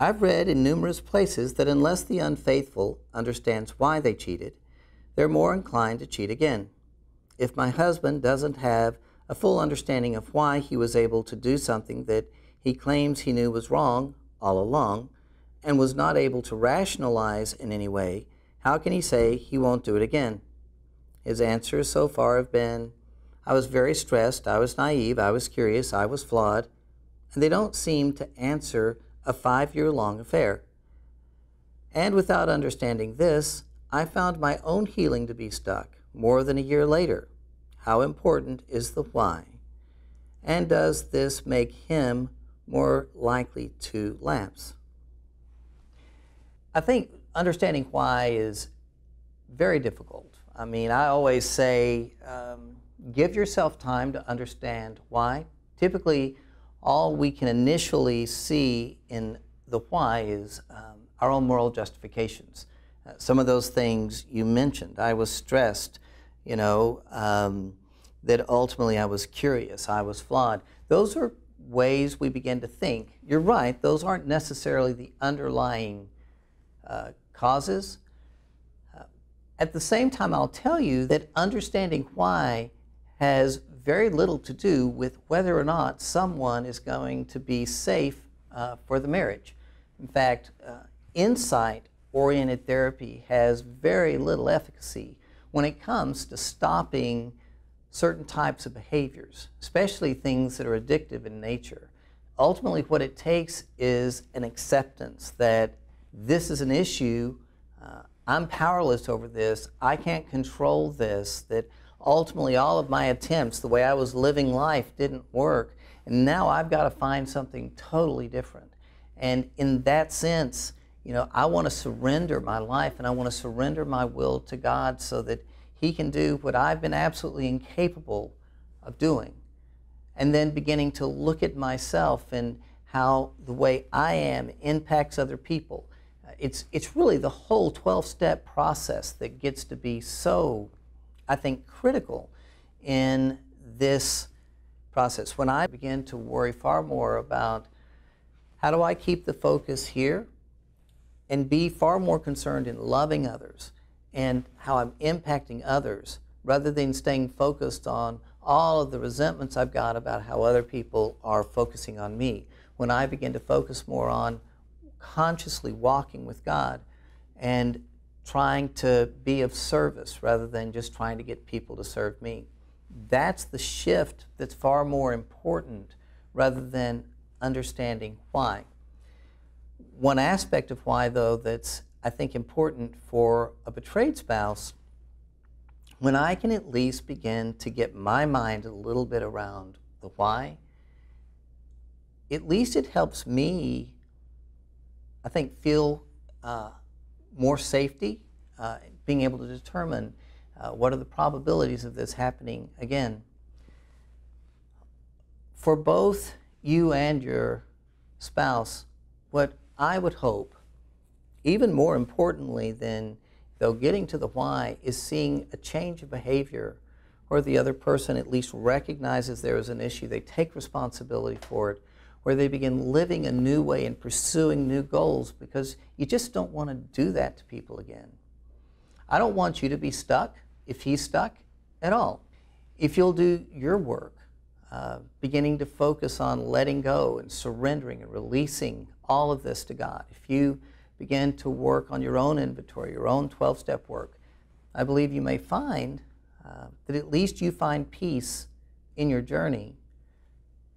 I've read in numerous places that unless the unfaithful understands why they cheated, they're more inclined to cheat again. If my husband doesn't have a full understanding of why he was able to do something that he claims he knew was wrong all along and was not able to rationalize in any way, how can he say he won't do it again? His answers so far have been, I was very stressed, I was naive, I was curious, I was flawed, and they don't seem to answer a 5-year-long affair. And without understanding this, I found my own healing to be stuck more than a year later. How important is the why? And does this make him more likely to lapse? I think understanding why is very difficult. I mean, I always say, give yourself time to understand why. Typically, all we can initially see in the why is our own moral justifications. Some of those things you mentioned. I was stressed, that ultimately I was curious, I was flawed. Those are ways we begin to think. You're right, those aren't necessarily the underlying causes. At the same time, I'll tell you that understanding why has very little to do with whether or not someone is going to be safe for the marriage. In fact, insight-oriented therapy has very little efficacy when it comes to stopping certain types of behaviors, especially things that are addictive in nature. Ultimately, what it takes is an acceptance that this is an issue, I'm powerless over this, I can't control this, that ultimately all of my attempts, the way I was living life didn't work, and now I've got to find something totally different. And in that sense, I want to surrender my life and I want to surrender my will to God so that He can do what I've been absolutely incapable of doing. And then beginning to look at myself and how the way I am impacts other people. It's really the whole 12-step process that gets to be so, I think, critical in this process. When I begin to worry far more about how do I keep the focus here and be far more concerned in loving others and how I'm impacting others rather than staying focused on all of the resentments I've got about how other people are focusing on me. When I begin to focus more on consciously walking with God and trying to be of service rather than just trying to get people to serve me. That's the shift that's far more important rather than understanding why. One aspect of why, though, that's, I think, important for a betrayed spouse, when I can at least begin to get my mind a little bit around the why, at least it helps me, I think, feel more safety, being able to determine what are the probabilities of this happening again. For both you and your spouse, what I would hope, even more importantly than though getting to the why, is seeing a change of behavior where the other person at least recognizes there is an issue, they take responsibility for it, where they begin living a new way and pursuing new goals, because you just don't want to do that to people again. I don't want you to be stuck, if he's stuck, at all. If you'll do your work, beginning to focus on letting go and surrendering and releasing all of this to God, if you begin to work on your own inventory, your own 12-step work, I believe you may find that at least you find peace in your journey.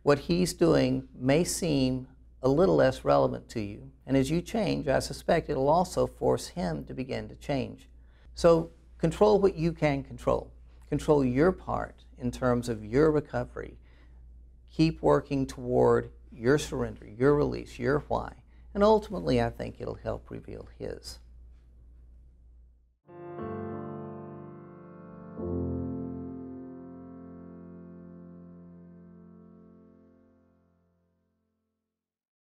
What he's doing may seem a little less relevant to you, and as you change, I suspect it'll also force him to begin to change. So control what you can control. Control your part in terms of your recovery. Keep working toward your surrender, your release, your why, and ultimately I think it'll help reveal his.